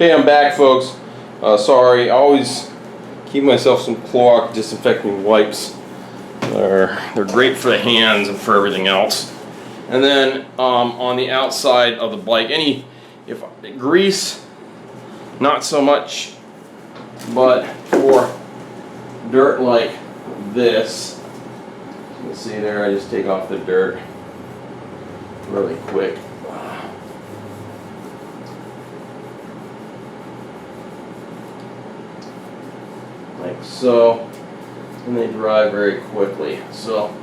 Hey, I'm back, folks. Sorry, I always keep myself some Clorox disinfecting wipes. They're great for the hands and for everything else. And then on the outside of the bike, if grease, not so much, but for dirt like this, you can see there, I just take off the dirt really quick. Like so, and they dry very quickly. So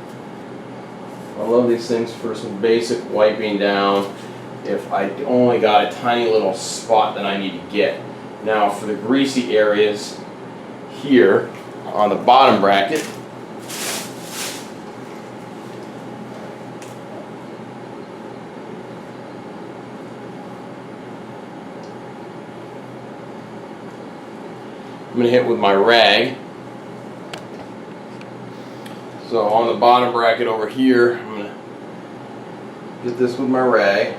I love these things for some basic wiping down if I only got a tiny little spot that I need to get. Now for the greasy areas here on the bottom bracket, I'm going to hit with my rag. So on the bottom bracket over here, I'm going to get this with my rag.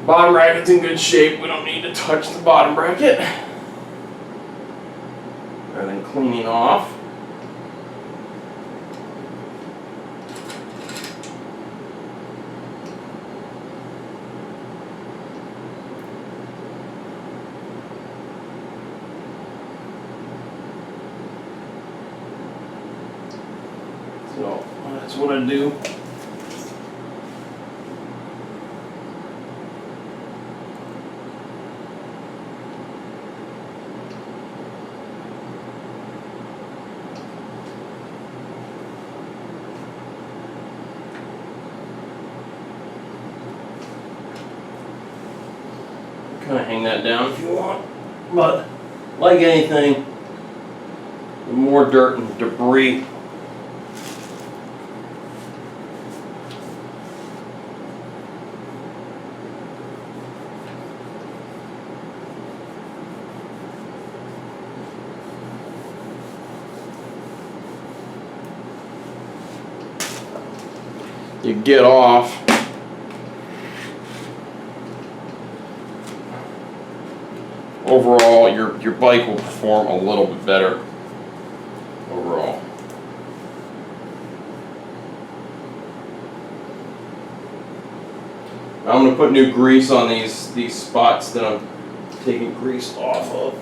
Bottom bracket's in good shape. We don't need to touch the bottom bracket. And then cleaning off. So that's what I do. Kind of hang that down if you want, but like anything, the more dirt and debris you get off, overall your bike will perform a little bit better overall. I'm going to put new grease on these spots that I'm taking grease off of.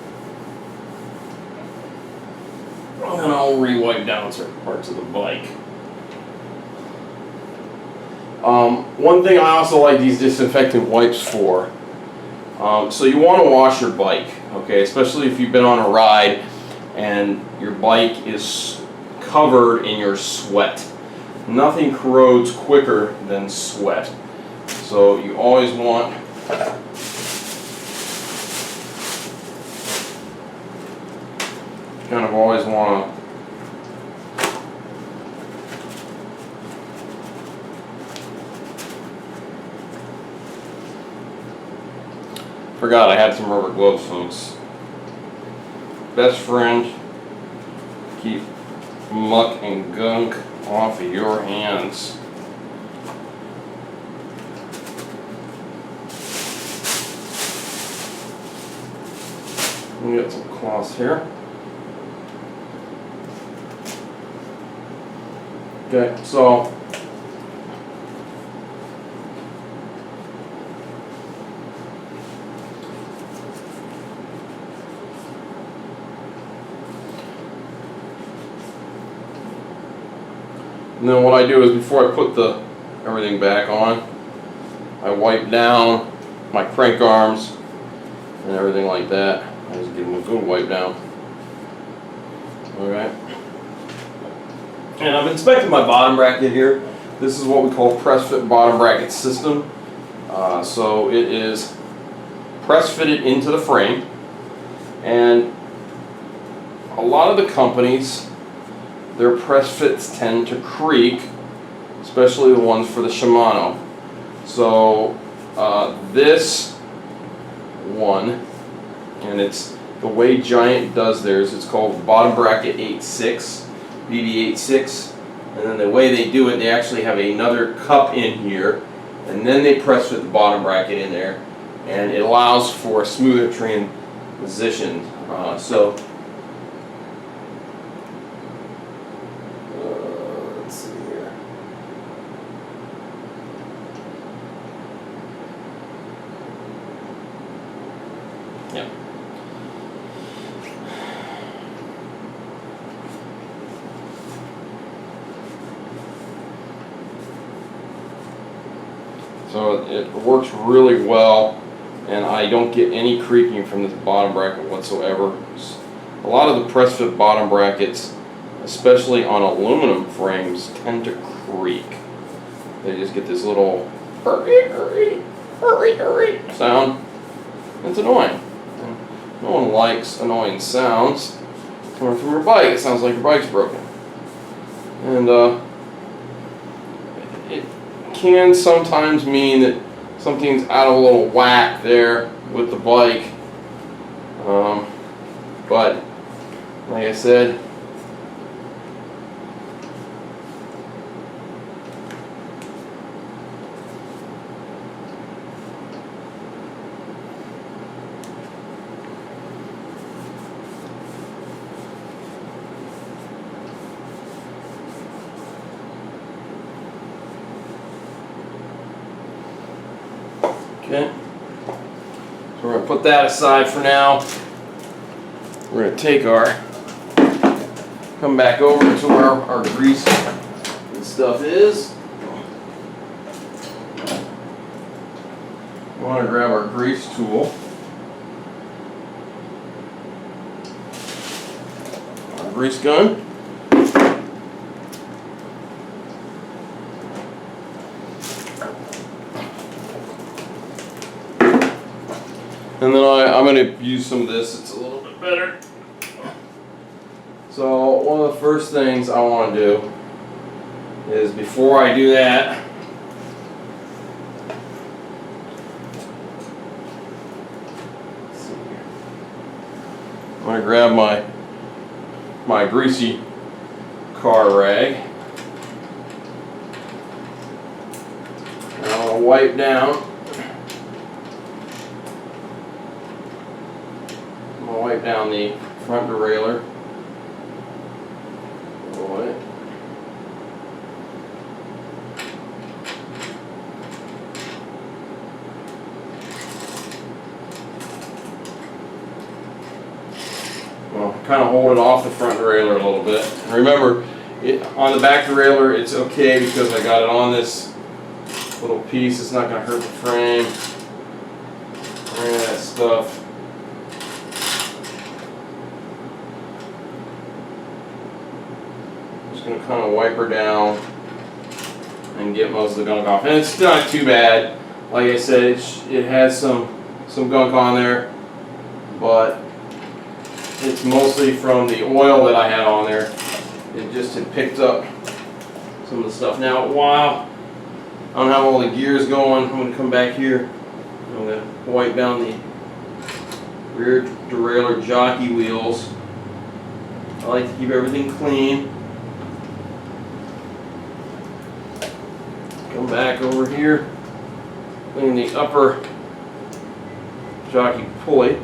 And then I'll re-wipe down certain parts of the bike. One thing I also like these disinfectant wipes for, so you want to wash your bike, okay, especially if you've been on a ride and your bike is covered in your sweat. Nothing corrodes quicker than sweat. So you always want to forgot I had some rubber gloves, folks. Best friend, keep muck and gunk off of your hands. We got some cloths here. Okay, so and then what I do is before I put everything back on, I wipe down my crank arms and everything like that. I just give them a good wipe down. Alright. And I've inspected my bottom bracket here. This is what we call press fit bottom bracket system. So it is press fitted into the frame, and a lot of the companies, their press fits tend to creak, especially the ones for the Shimano. So this one, and it's the way Giant does theirs, it's called bottom bracket 8.6, BB 8.6. And then the way they do it, they actually have another cup in here, and then they press fit the bottom bracket in there, and it allows for a smoother transition. Let's see here. Yeah. So it works really well, and I don't get any creaking from the bottom bracket whatsoever. A lot of the press fit bottom brackets, especially on aluminum frames, tend to creak. They just get this little hurry sound. It's annoying. And no one likes annoying sounds coming from your bike. It sounds like your bike's broken. And it can sometimes mean that something's out of a little whack there with the bike. But like I said, okay, so we're going to put that aside for now. We're going to take come back over to where our grease and stuff is. We want to grab our grease tool. Our grease gun. And then I'm going to use some of this. It's a little bit better. So one of the first things I want to do is, before I do that, I'm going to grab my greasy car rag. And I'm going to wipe down. Wipe down the front derailleur. Well, kind of hold it off the front derailleur a little bit. Remember, on the back derailleur, it's okay because I got it on this little piece. It's not going to hurt the frame. Any of that stuff. Going to kind of wipe her down and get most of the gunk off, and it's not too bad. Like I said, it has some gunk on there, but it's mostly from the oil that I had on there. It just had picked up some of the stuff. Now, while I don't have all the gears going, I'm going to come back here. I'm going to wipe down the rear derailleur jockey wheels. I like to keep everything clean. Come back over here, clean the upper jockey pulley.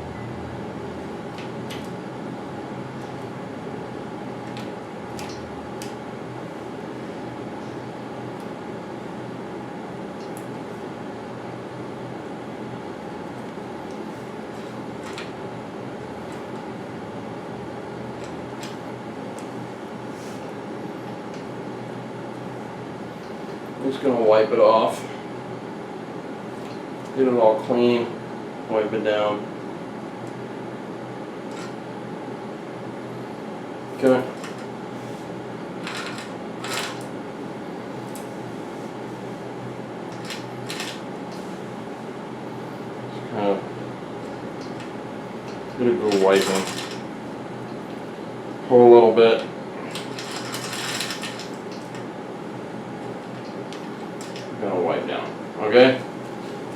I'm just going to wipe it off, get it all clean, wipe it down. Okay. Just kind of gonna go wiping. Pull a little bit. Gonna wipe down, okay?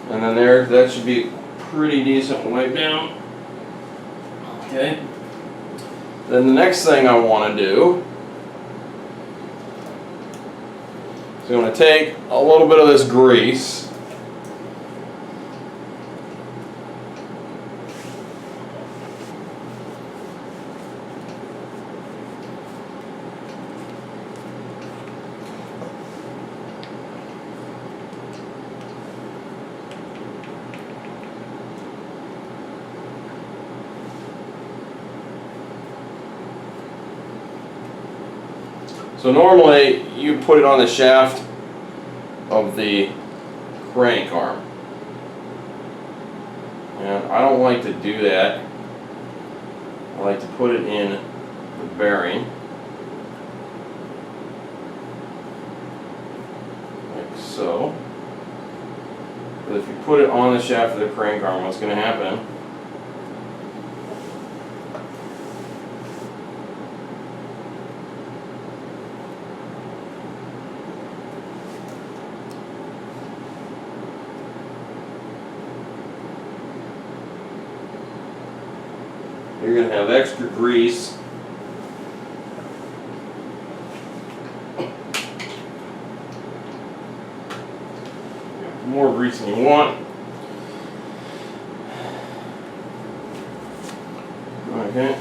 And then that should be pretty decent wipe down. Okay. Then the next thing I want to do So I'm going to take a little bit of this grease. So normally you put it on the shaft of the crank arm. And I don't like to do that. I like to put it in the bearing. Like so. But if you put it on the shaft of the crank arm, what's going to happen? You're going to have extra grease. More grease than you want. Okay.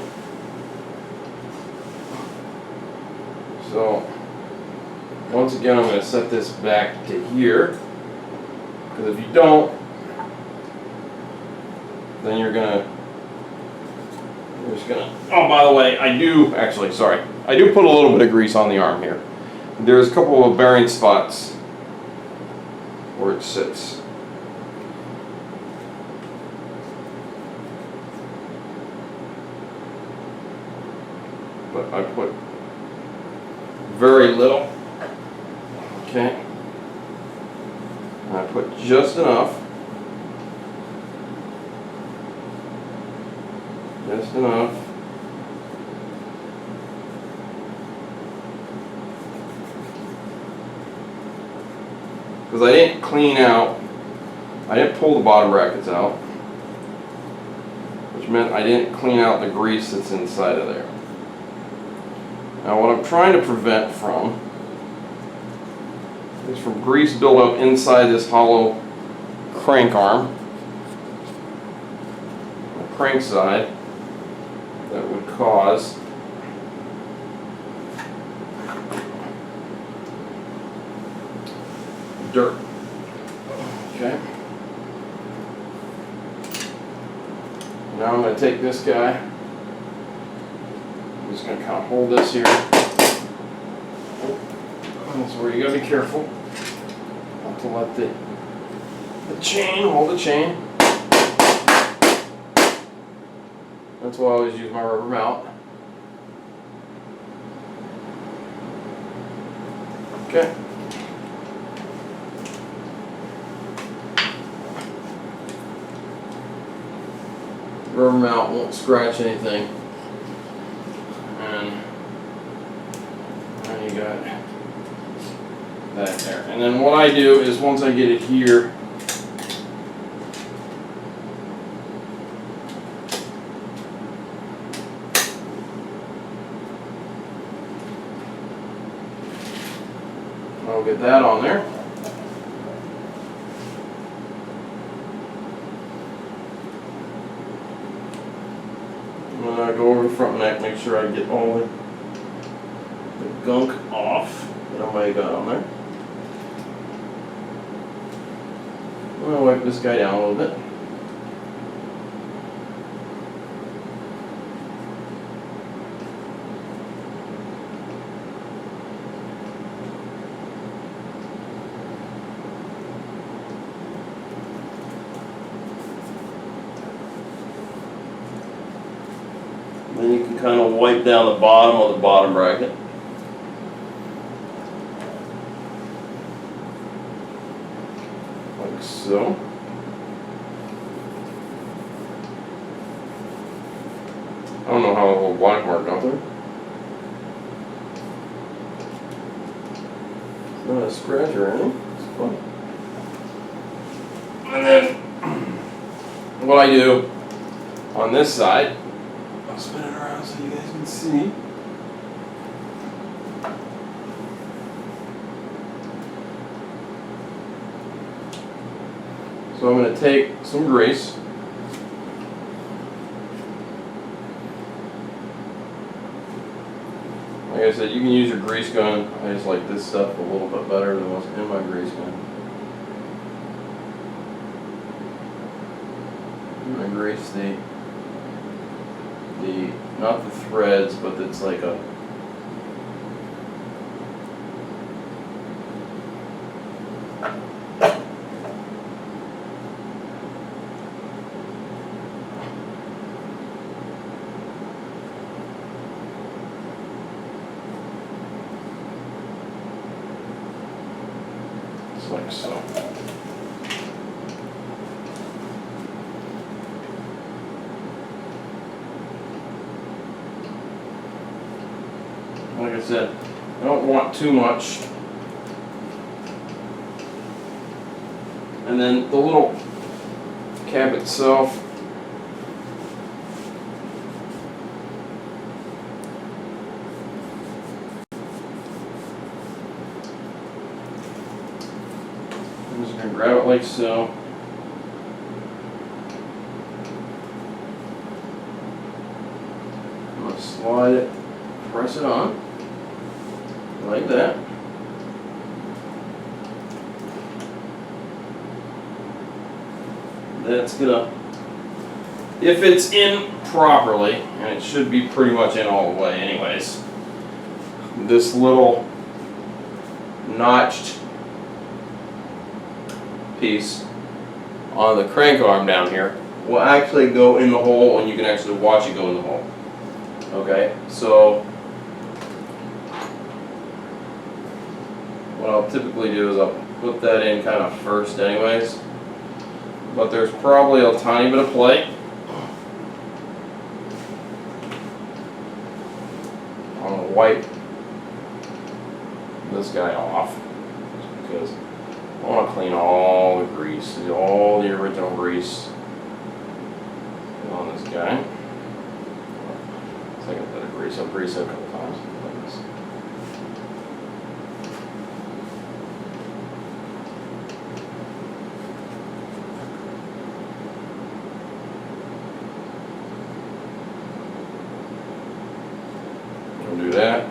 So, once again, I'm going to set this back to here. Because if you don't, then you're just gonna, oh, by the way, I do put a little bit of grease on the arm here. There's a couple of bearing spots where it sits. But I put very little. Okay. And I put just enough. Just enough. Because I didn't I didn't pull the bottom brackets out, which meant I didn't clean out the grease that's inside of there. Now what I'm trying to prevent from is from grease buildup inside this hollow crank arm, the crank side, that would cause dirt. Okay. Now I'm going to take this guy. I'm just going to kind of hold this here. That's where you got to be careful not to let the chain hold the chain. That's why I always use my rubber mallet. Okay. Rubber mallet won't scratch anything. And you got that there. And then what I do is once I get it here, I'll get that on there. And then I go over the front neck, make sure I get all the gunk off that I might have got on there. I'm going to wipe this guy down a little bit. Then you can kind of wipe down the bottom of the bottom bracket. Like so. I don't know how a little black mark out there. It's not a scratch or anything. It's fun. And then what I do on this side, I'll spin it around so you guys can see. So I'm going to take some grease. Like I said, you can use your grease gun. I just like this stuff a little bit better than what's in my grease gun. I'm going to grease the not the threads, but it's like a like so. Like I said, I don't want too much. And then the little cap itself, I'm just going to grab it like so. I'm going to slide it, press it on, like that. That's gonna, if it's in properly, and it should be pretty much in all the way anyways, this little notched piece on the crank arm down here will actually go in the hole, and you can actually watch it go in the hole. Okay, so what I'll typically do is I'll put that in kind of first anyways, but there's probably a tiny bit of play. I'm going to wipe this guy off because I want to clean all the grease, all the original grease on this guy. Second bit of grease, I'll grease it a couple times like this. I'll do that.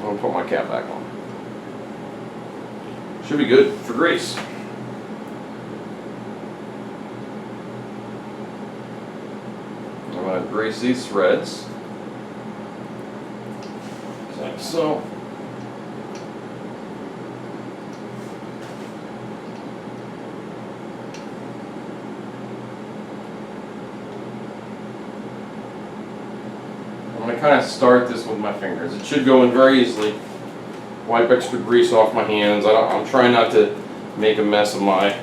I'll put my cap back on. Should be good for grease. I'm going to grease these threads. Like so. I'm going to kind of start this with my fingers. It should go in very easily. Wipe extra grease off my hands. I'm trying not to make a mess of my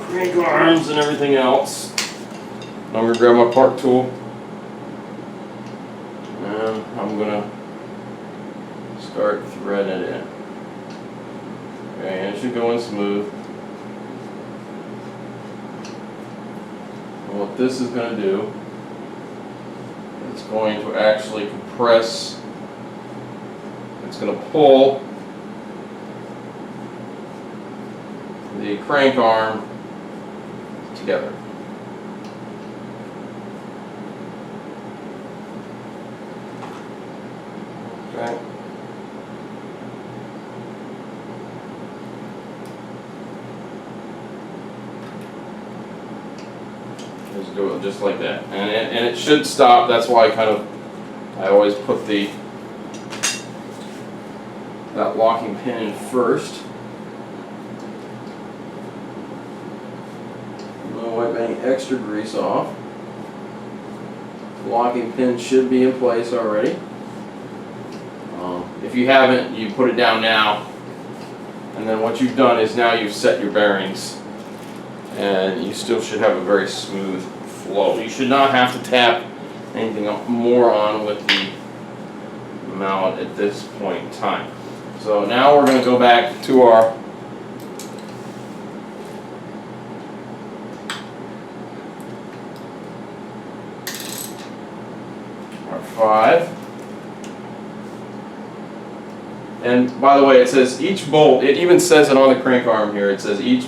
crank arms and everything else. I'm going to grab my part tool. And I'm going to start threading it in. Okay, and it should go in smooth. And what this is going to do, it's going to actually compress, it's going to pull the crank arm together. Okay. Just do it just like that, and it should stop. That's why I always put that locking pin in first. I'm gonna wipe any extra grease off. The locking pin should be in place already. If you haven't, you put it down now, and then what you've done is now you've set your bearings, and you still should have a very smooth flow. You should not have to tap anything more on with the mallet at this point in time. So now we're going to go back to our And by the way, it says each bolt, it even says it on the crank arm here, it says each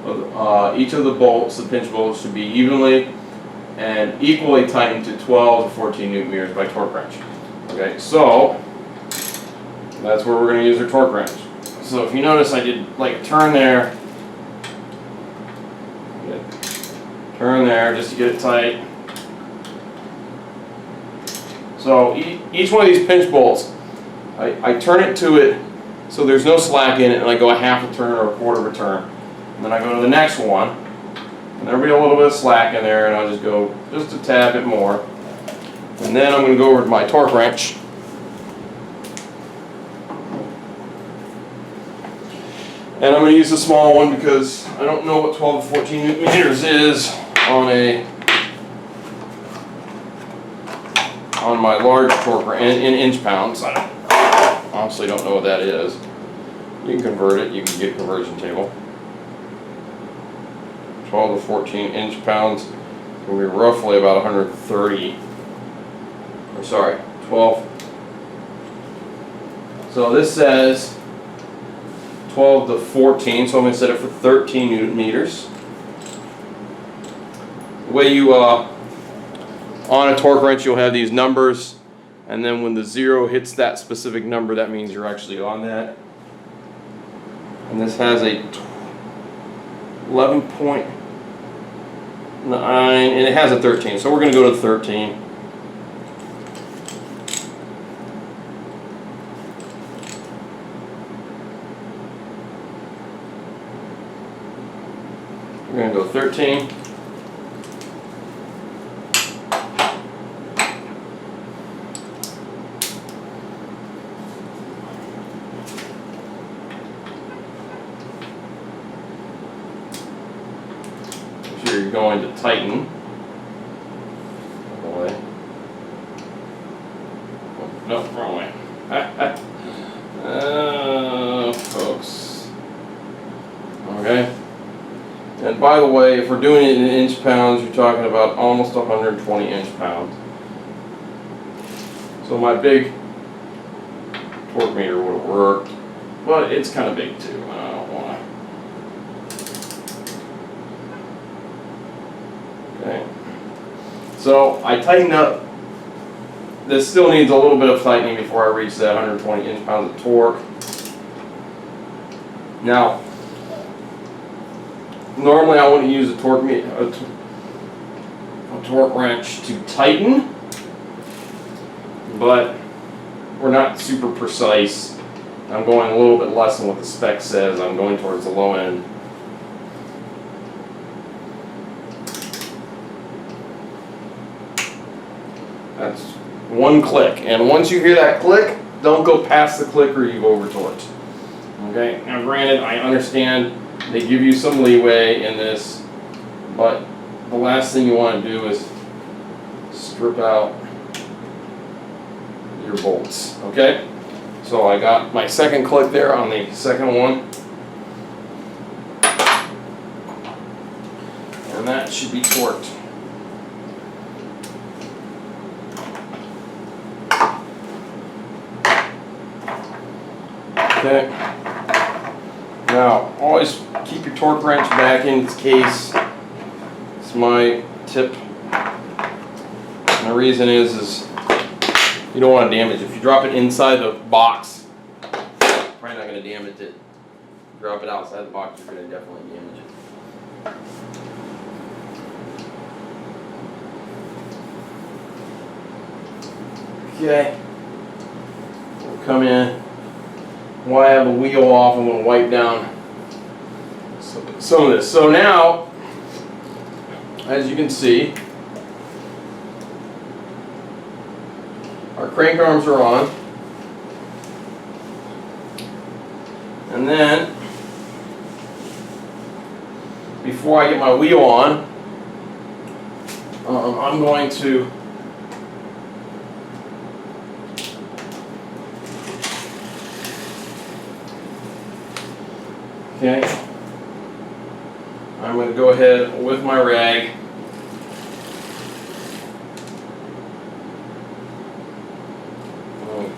of the bolts, the pinch bolts, should be evenly and equally tightened to 12 to 14 newton meters by torque wrench. Okay, so that's where we're going to use our torque wrench. So if you notice, I did like a turn there, turn there just to get it tight. So each one of these pinch bolts, I turn it to it so there's no slack in it, and I go a half a turn or a quarter of a turn. And then I go to the next one, and there'll be a little bit of slack in there, and I'll just go just a tad bit more. And then I'm going to go over to my torque wrench. And I'm going to use the small one because I don't know what 12 to 14 newton meters is on my large torque wrench in inch pounds. I honestly don't know what that is. You can convert it. You can get a conversion table. 12 to 14 inch pounds will be roughly about 130. Or sorry, 12. So this says 12 to 14, so I'm going to set it for 13 newton meters. The way you, on a torque wrench, you'll have these numbers, and then when the 0 hits that specific number, that means you're actually on that. And this has a 11.9, and it has a 13, so we're going to go to 13. We're going to go 13. Make sure you're going to tighten. By the way. Oh, no, wrong way. Folks. Okay. And by the way, if we're doing it in inch pounds, you're talking about almost 120 inch pounds. So my big torque meter would have worked, but it's kind of big too, and I don't want to. Okay. So I tightened up. This still needs a little bit of tightening before I reach that 120 inch pounds of torque. Now, normally I wouldn't use a torque wrench to tighten, but we're not super precise. I'm going a little bit less than what the spec says. I'm going towards the low end. That's one click, and once you hear that click, don't go past the click or you go over torqued. Okay, now granted, I understand they give you some leeway in this, but the last thing you want to do is strip out your bolts. Okay, so I got my second click there on the second one, and that should be torqued. Okay. Now, always keep your torque wrench back in its case. It's my tip. And the reason is you don't want to damage it. If you drop it inside the box, you're probably not going to damage it. If you drop it outside the box, you're going to definitely damage it. Okay. We'll come in. While I have the wheel off, I'm going to wipe down some of this. So now, as you can see, our crank arms are on. And then, before I get my wheel on, I'm going to okay, I'm going to go ahead with my rag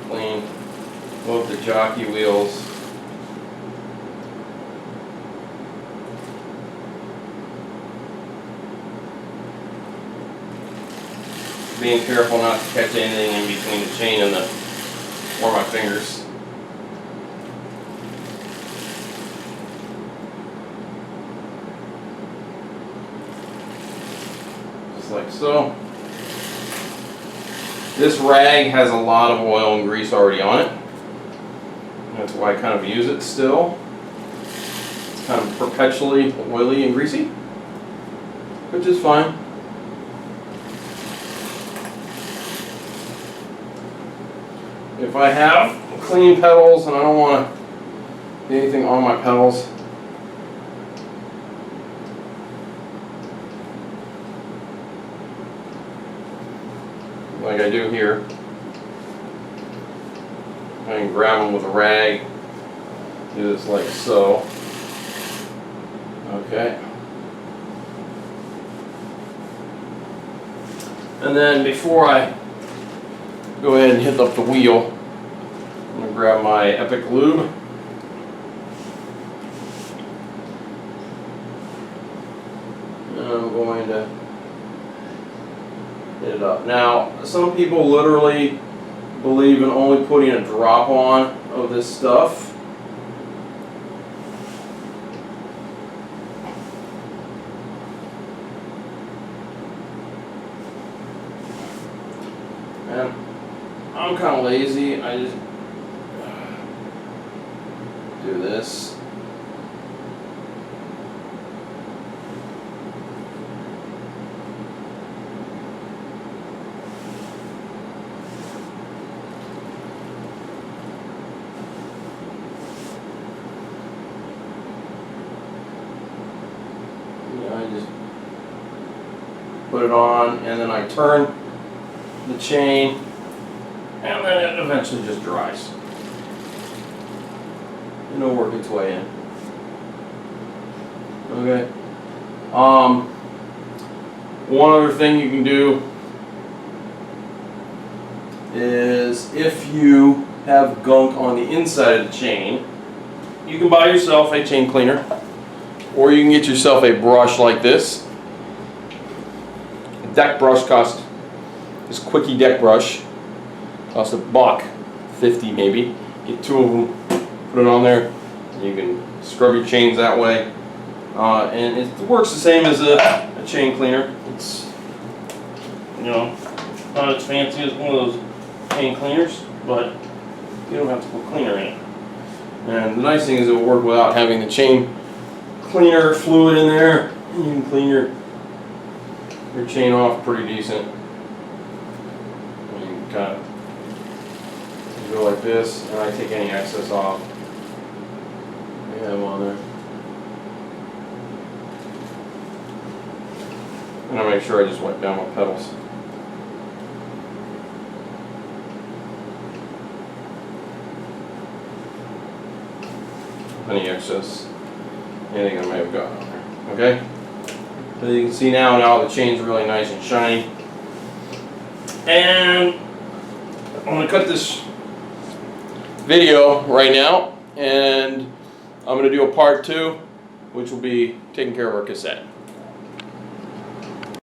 clean Love the jockey wheels. Being careful not to catch anything in between the chain and or my fingers. Just like so. This rag has a lot of oil and grease already on it. That's why I kind of use it still. It's kind of perpetually oily and greasy, which is fine. If I have clean pedals and I don't want to get anything on my pedals, like I do here, I can grab them with a rag, do this like so. Okay. And then before I go ahead and hit up the wheel, I'm going to grab my Epic Lube. And I'm going to hit it up. Now, some people literally believe in only putting a drop on of this stuff. And I'm kind of lazy. I just do this. I just put it on and then I turn the chain and then it eventually just dries. And it'll work its way in. Okay. One other thing you can do is if you have gunk on the inside of the chain, you can buy yourself a chain cleaner, or you can get yourself a brush like this. A deck brush costs, this Quickie deck brush costs $1.50 maybe. Get 2 of them, put it on there, and you can scrub your chains that way. And it works the same as a chain cleaner. It's, you know, not as fancy as one of those chain cleaners, but you don't have to put cleaner in it. And the nice thing is it will work without having the chain cleaner fluid in there. You can clean your chain off pretty decent. And you can kind of go like this, and I take any excess off. I have them on there. And I make sure I just wipe down my pedals. Any excess, anything I may have got on there. Okay? So you can see now the chain's really nice and shiny. And I'm going to cut this video right now, and I'm going to do a part 2, which will be taking care of our cassette.